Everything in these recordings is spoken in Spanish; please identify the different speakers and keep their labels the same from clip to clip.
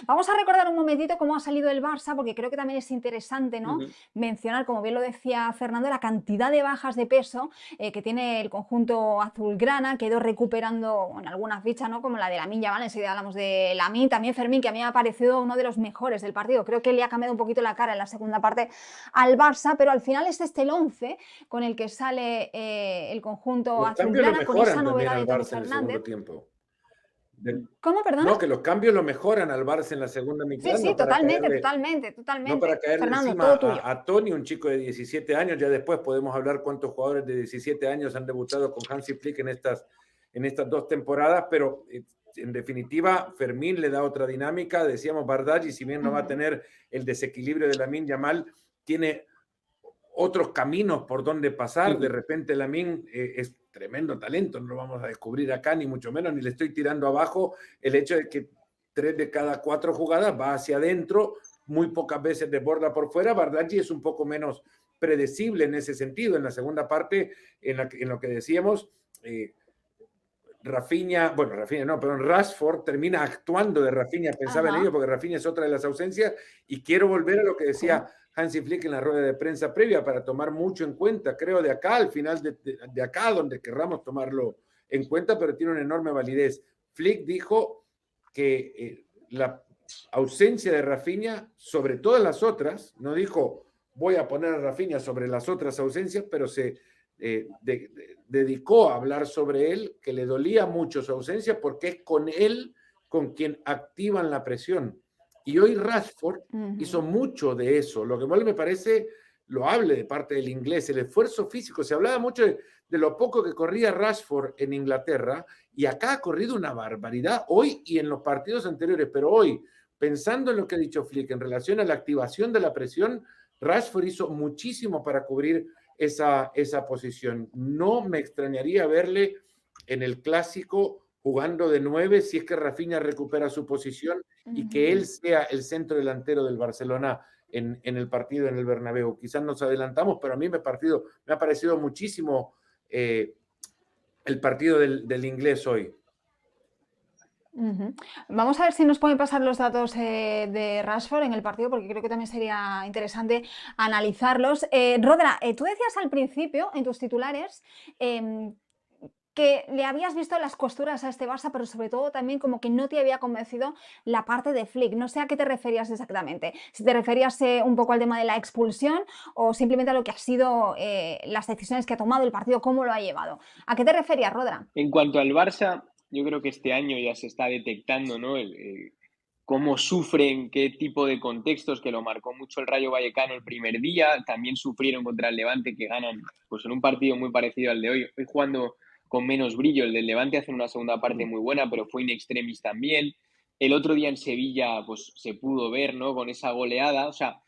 Speaker 1: Vamos a recordar un momentito cómo ha salido el Barça, porque creo que también es interesante, ¿no?,
Speaker 2: Ujú.
Speaker 1: mencionar, como bien lo decía Fernando, la cantidad de bajas de peso que tiene el conjunto azulgrana, que ha ido recuperando en algunas fichas, ¿no?, como la de Lamine Yamal. Enseguida hablamos de Lamine, también Fermín, que a mí me ha parecido uno de los mejores del partido. Creo que le ha cambiado un poquito la cara en la segunda parte al Barça, pero al final es este el 11 con el que sale el conjunto
Speaker 2: Los cambios lo
Speaker 1: azulgrana, con esa
Speaker 2: mejoran también
Speaker 1: novedad
Speaker 2: al
Speaker 1: de Tony
Speaker 2: Barça en el segundo
Speaker 1: Fernández.
Speaker 2: tiempo. Del-
Speaker 1: ¿Cómo, perdona?
Speaker 2: no, que los cambios lo mejoran al Barça en la segunda
Speaker 1: Sí,
Speaker 2: mitad,
Speaker 1: sí, totalmente, totalmente,
Speaker 2: no para
Speaker 1: totalmente.
Speaker 2: caerle
Speaker 1: Fernando,
Speaker 2: encima
Speaker 1: todo tuyo.
Speaker 2: a Tony, un chico de 17 años. Ya después podemos hablar cuántos jugadores de 17 años han debutado con Hansi Flick en estas 2 temporadas, pero en definitiva, Fermín le da otra dinámica. Decíamos, Bardghji, si bien no va a
Speaker 1: Ujú,
Speaker 2: tener el desequilibrio de Lamine Yamal, tiene otros caminos por donde pasar. De
Speaker 3: Ujú.
Speaker 2: repente Lamine es tremendo talento, no lo vamos a descubrir acá, ni mucho menos, ni le estoy tirando abajo el hecho de que 3 de cada 4 jugadas va hacia adentro, muy pocas veces desborda por fuera. Bardghji es un poco menos predecible en ese sentido. En la segunda parte, en lo que decíamos, Rafinha no, pero Rashford termina actuando de Rafinha, pensaba en ello,
Speaker 1: ajá,
Speaker 2: porque Rafinha es otra de las ausencias, y quiero volver a lo que decía
Speaker 1: sí.
Speaker 2: Hansi Flick en la rueda de prensa previa para tomar mucho en cuenta, creo, de acá al final de acá, donde querramos tomarlo en cuenta, pero tiene una enorme validez. Flick dijo que la ausencia de Rafinha, sobre todas las otras, no dijo voy a poner a Rafinha sobre las otras ausencias, pero se dedicó a hablar sobre él, que le dolía mucho su ausencia porque es con él con quien activan la presión. Y hoy Rashford hizo
Speaker 1: Ujú,
Speaker 2: mucho de eso, lo que igual me parece loable de parte del inglés, el esfuerzo físico. Se hablaba mucho de lo poco que corría Rashford en Inglaterra, y acá ha corrido una barbaridad hoy y en los partidos anteriores, pero hoy, pensando en lo que ha dicho Flick en relación a la activación de la presión, Rashford hizo muchísimo para cubrir esa posición. No me extrañaría verle en el clásico jugando de 9 si es que Rafinha recupera su posición y que
Speaker 1: ujú.
Speaker 2: él sea el centro delantero del Barcelona en el partido en el Bernabéu. Quizás nos adelantamos, pero a mí me ha parecido muchísimo el partido del inglés hoy.
Speaker 1: Ujú. Vamos a ver si nos pueden pasar los datos de Rashford en el partido, porque creo que también sería interesante analizarlos. Rodra, tú decías al principio, en tus titulares, em, que le habías visto las costuras a este Barça, pero sobre todo también como que no te había convencido la parte de Flick. No sé a qué te referías exactamente. Si te referías un poco al tema de la expulsión o simplemente a lo que ha sido las decisiones que ha tomado el partido, cómo lo ha llevado. ¿A qué te referías, Rodra?
Speaker 3: En cuanto al Barça, yo creo que este año ya se está detectando, ¿no? Cómo sufren, qué tipo de contextos, que lo marcó mucho el Rayo Vallecano el primer día. También sufrieron contra el Levante, que ganan pues en un partido muy parecido al de hoy. Hoy jugando con menos brillo. El del Levante hace una segunda parte muy buena, pero fue in extremis también. El otro día en Sevilla, pues se pudo ver, ¿no? Con esa goleada. O sea,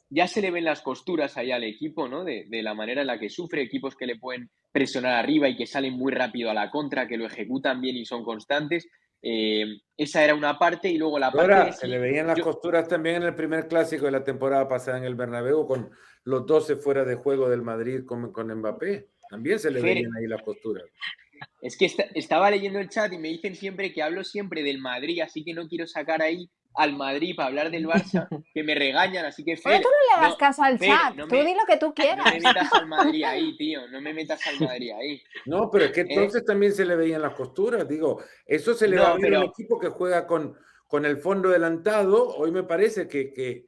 Speaker 3: ya se le ven las costuras ahí al equipo, ¿no? De la manera en la que sufre, equipos que le pueden presionar arriba y que salen muy rápido a la contra, que lo ejecutan bien y son constantes. Esa era una parte, y luego la parte de
Speaker 2: Ahora, se le
Speaker 3: Flick,
Speaker 2: veían las
Speaker 3: yo,
Speaker 2: costuras también en el primer clásico de la temporada pasada en el Bernabéu, con los 12 fuera de juego del Madrid con Mbappé. También se le
Speaker 3: Fer,
Speaker 2: veían ahí las costuras.
Speaker 3: es que estaba leyendo el chat y me dicen siempre que hablo siempre del Madrid, así que no quiero sacar ahí al Madrid para hablar del Barça, que me regañan, así que
Speaker 1: Bueno, tú no le hagas caso al
Speaker 3: Fer,
Speaker 1: chat, tú di lo que tú
Speaker 3: no me
Speaker 1: quieras.
Speaker 3: metas al Madrid ahí, tío, no me metas al Madrid ahí.
Speaker 2: No, pero es que
Speaker 3: ¿Eh?
Speaker 2: entonces también se le veían las costuras. Digo, eso se le va a
Speaker 3: No,
Speaker 2: ver a un
Speaker 3: pero
Speaker 2: equipo que juega con el fondo adelantado. Hoy me parece que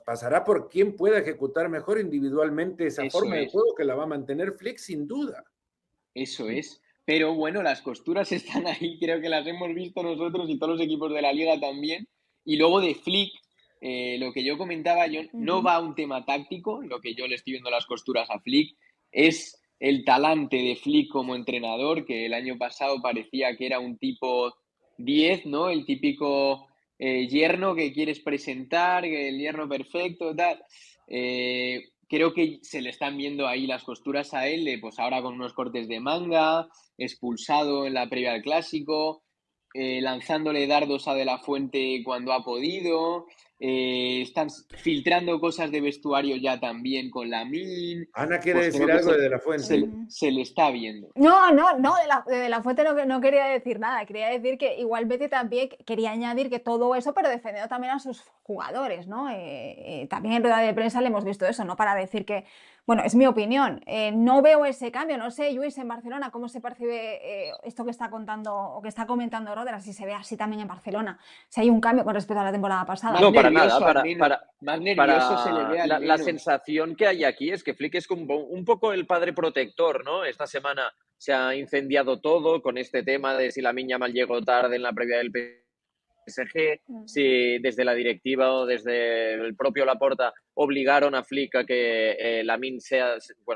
Speaker 2: pasará por quien pueda ejecutar mejor individualmente esa
Speaker 3: eso
Speaker 2: forma de
Speaker 3: es.
Speaker 2: juego, que la va a mantener Flick sin duda.
Speaker 3: Eso es. Pero bueno, las costuras están ahí, creo que las hemos visto nosotros y todos los equipos de la liga también. Y luego de Flick, lo que yo comentaba, yo no
Speaker 1: Ujú.
Speaker 3: va a un tema táctico, lo que yo le estoy viendo las costuras a Flick, es el talante de Flick como entrenador, que el año pasado parecía que era un tipo 10, ¿no? El típico yerno que quieres presentar, que el yerno perfecto, tal. Creo que se le están viendo ahí las costuras a él, de, pues ahora con unos cortes de manga, expulsado en la previa al clásico, lanzándole dardos a De La Fuente cuando ha podido. están filtrando cosas de vestuario ya también con Lamine.
Speaker 2: Ana quiere
Speaker 3: Pues creo
Speaker 2: decir
Speaker 3: que
Speaker 2: algo de De La Fuente.
Speaker 3: se le está viendo.
Speaker 1: No, de la Fuente no quería decir nada. Quería decir que igual Betty también quería añadir que todo eso, pero defendiendo también a sus jugadores, ¿no? También en rueda de prensa le hemos visto eso, ¿no? Para decir que, bueno, es mi opinión. No veo ese cambio. No sé, Luis, en Barcelona, cómo se percibe esto que está contando o que está comentando Rodra, si se ve así también en Barcelona. Si hay un cambio con respecto a la temporada pasada.
Speaker 4: No, para nada.
Speaker 3: Más nervioso se le ve al
Speaker 4: La
Speaker 3: menos.
Speaker 4: sensación que hay aquí es que Flick es como un poco el padre protector, ¿no? Esta semana se ha incendiado todo con este tema de si Lamine Yamal llegó tarde en la previa del PSG, si desde la directiva o desde el propio Laporta obligaron a Flick a que Lamine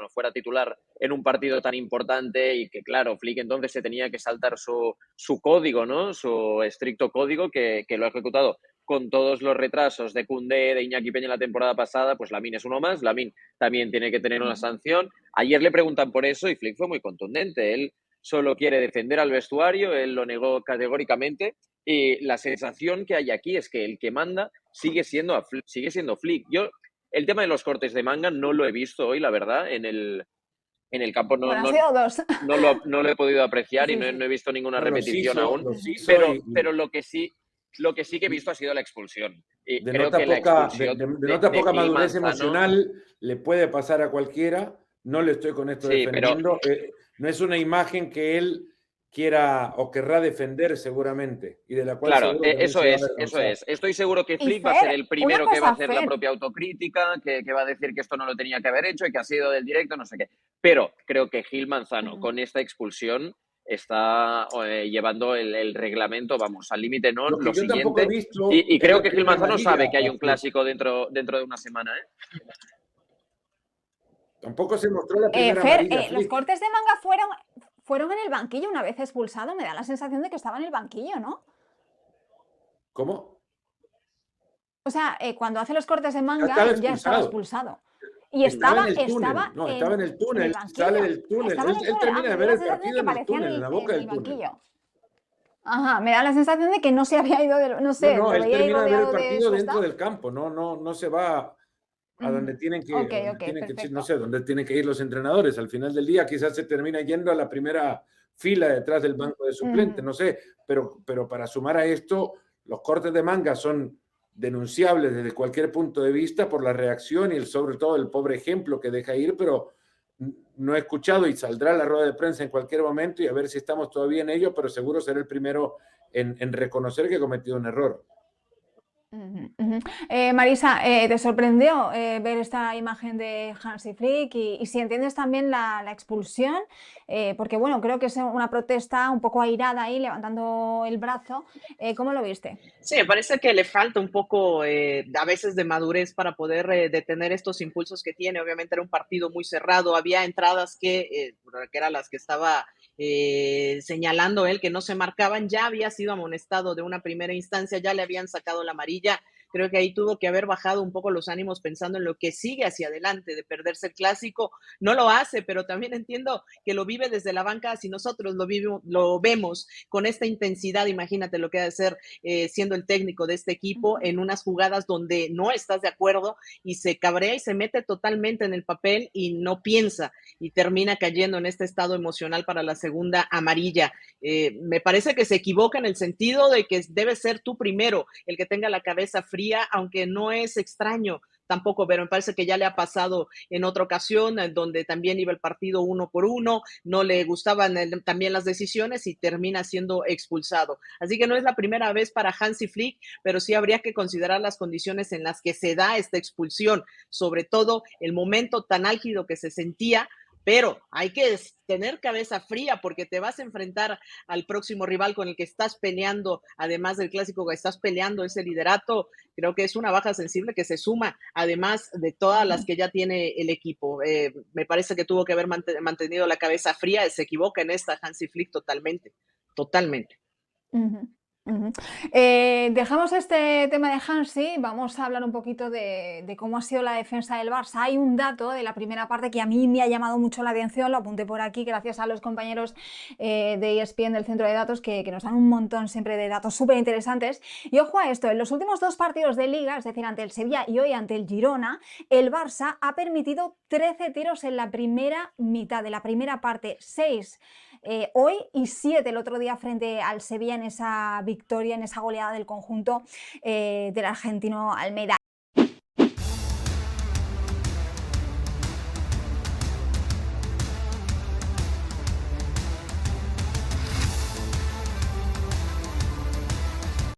Speaker 4: fuera titular en un partido tan importante y que, claro, Flick entonces se tenía que saltar su código, ¿no? Su estricto código que lo ha ejecutado con todos los retrasos de Koundé, de Iñaki Peña la temporada pasada. Pues Lamine es uno más, Lamine también tiene que tener una sanción. Ayer le preguntan por eso y Flick fue muy contundente. Él solo quiere defender al vestuario, él lo negó categóricamente. Y la sensación que hay aquí es que el que manda sigue siendo Flick. Yo el tema de los cortes de manga no lo he visto hoy, la verdad, en el campo
Speaker 1: Bueno, han sido dos.
Speaker 4: no lo he podido apreciar
Speaker 1: Sí,
Speaker 4: y no he visto ninguna repetición aún.
Speaker 2: Los hizo
Speaker 4: Pero lo que sí que he visto ha sido la expulsión. Y
Speaker 2: de
Speaker 4: creo
Speaker 2: nota
Speaker 4: que la
Speaker 2: poca,
Speaker 4: expulsión
Speaker 2: nota poca
Speaker 4: Gil
Speaker 2: madurez
Speaker 4: Manzano,
Speaker 2: emocional le puede pasar a cualquiera. No le estoy con esto
Speaker 4: sí,
Speaker 2: defendiendo. No es una imagen que él quiera o querrá defender seguramente y de la cual
Speaker 4: claro,
Speaker 2: seguro que
Speaker 4: eso
Speaker 2: se va a
Speaker 4: es.
Speaker 2: avergonzar.
Speaker 4: Estoy seguro que
Speaker 1: Y
Speaker 4: Flick va a ser
Speaker 1: Fer,
Speaker 4: el
Speaker 1: una
Speaker 4: primero que va a
Speaker 1: cosa,
Speaker 4: hacer la
Speaker 1: Fer.
Speaker 4: propia autocrítica, que va a decir que esto no lo tenía que haber hecho y que ha sido del directo, no sé qué. Pero creo que Gil Manzano con esta expulsión está llevando el reglamento, vamos, al límite, no
Speaker 2: Lo que
Speaker 4: lo
Speaker 2: yo tampoco he
Speaker 4: siguiente.
Speaker 2: visto
Speaker 4: Y
Speaker 2: es
Speaker 4: creo
Speaker 2: la
Speaker 4: que Gil
Speaker 2: primera
Speaker 4: Manzano
Speaker 2: amarilla
Speaker 4: sabe que hay
Speaker 2: a
Speaker 4: un
Speaker 2: Flick.
Speaker 4: clásico dentro de una semana, ¿eh?
Speaker 2: Tampoco se mostró la primera
Speaker 1: Fer,
Speaker 2: amarilla a
Speaker 1: los
Speaker 2: Flick.
Speaker 1: cortes de manga fueron en el banquillo una vez expulsado. Me da la sensación de que estaba en el banquillo, ¿no?
Speaker 2: ¿Cómo?
Speaker 1: O sea, cuando hace los cortes de
Speaker 2: Ya
Speaker 1: manga
Speaker 2: estaba
Speaker 1: ya estaba
Speaker 2: expulsado.
Speaker 1: expulsado. Y
Speaker 2: Estaba en
Speaker 1: estaba,
Speaker 2: el túnel. No, estaba en el
Speaker 1: en el
Speaker 2: túnel. Sale
Speaker 1: banquillo.
Speaker 2: del túnel.
Speaker 1: Estaba en el
Speaker 2: Él
Speaker 1: túnel.
Speaker 2: termina de
Speaker 1: Me dio
Speaker 2: ver
Speaker 1: la
Speaker 2: el
Speaker 1: sensación de
Speaker 2: partido
Speaker 1: que
Speaker 2: en el
Speaker 1: parecía
Speaker 2: túnel, en la boca
Speaker 1: en
Speaker 2: del
Speaker 1: el
Speaker 2: túnel.
Speaker 1: banquillo. Ajá, me da la sensación de que no se había ido, no
Speaker 2: No,
Speaker 1: sé,
Speaker 2: no,
Speaker 1: lo
Speaker 2: él
Speaker 1: veía ahí
Speaker 2: termina de ver el
Speaker 1: rodeado de
Speaker 2: partido
Speaker 1: su
Speaker 2: dentro
Speaker 1: staff.
Speaker 2: del campo. No se va a donde tienen que,
Speaker 1: Ok,
Speaker 2: no
Speaker 1: perfecto.
Speaker 2: sé, donde tienen que ir los entrenadores. Al final del día quizás se termina yendo a la primera fila detrás del banco de suplentes, no sé, pero para sumar a esto, los cortes de manga son denunciables desde cualquier punto de vista por la reacción y sobre todo el pobre ejemplo que deja ir, pero no he escuchado y saldrá la rueda de prensa en cualquier momento y a ver si estamos todavía en ello, pero seguro será el primero en reconocer que he cometido un error.
Speaker 1: Marisa, ¿te sorprendió ver esta imagen de Hansi Flick? Y si entiendes también la expulsión, porque bueno, creo que es una protesta un poco airada ahí, levantando el brazo. ¿Cómo lo viste?
Speaker 5: Sí, me parece que le falta un poco a veces de madurez para poder detener estos impulsos que tiene. Obviamente era un partido muy cerrado, había entradas que eran las que estaba señalando él, que no se marcaban, ya había sido amonestado de una primera instancia, ya le habían sacado la amarilla. Creo que ahí tuvo que haber bajado un poco los ánimos pensando en lo que sigue hacia adelante, de perderse el clásico. No lo hace, pero también entiendo que lo vive desde la banca. Si nosotros lo vemos con esta intensidad, imagínate lo que ha de ser siendo el técnico de este equipo en unas jugadas donde no estás de acuerdo y se cabrea y se mete totalmente en el papel y no piensa y termina cayendo en este estado emocional para la segunda amarilla. Me parece que se equivoca en el sentido de que debe ser tú primero el que tenga la cabeza fría, aunque no es extraño tampoco, pero me parece que ya le ha pasado en otra ocasión, en donde también iba el partido 1-1, no le gustaban también las decisiones y termina siendo expulsado. Así que no es la primera vez para Hansi Flick, pero sí habría que considerar las condiciones en las que se da esta expulsión, sobre todo el momento tan álgido que se sentía, pero hay que tener cabeza fría porque te vas a enfrentar al próximo rival con el que estás peleando, además del clásico que estás peleando ese liderato. Creo que es una baja sensible que se suma, además de todas las que ya tiene el equipo. Me parece que tuvo que haber mantenido la cabeza fría, se equivoca en esta Hansi Flick totalmente.
Speaker 1: Dejamos este tema de Hansi, vamos a hablar un poquito de cómo ha sido la defensa del Barça. Hay un dato de la primera parte que a mí me ha llamado mucho la atención, lo apunté por aquí gracias a los compañeros de ESPN del centro de datos que nos dan un montón siempre de datos súper interesantes. Y ojo a esto, en los últimos 2 partidos de Liga, es decir, ante el Sevilla y hoy ante el Girona, el Barça ha permitido 13 tiros en la primera mitad de la primera parte, 6 hoy y 7 el otro día frente al Sevilla en esa victoria, en esa goleada del conjunto del argentino Almeida.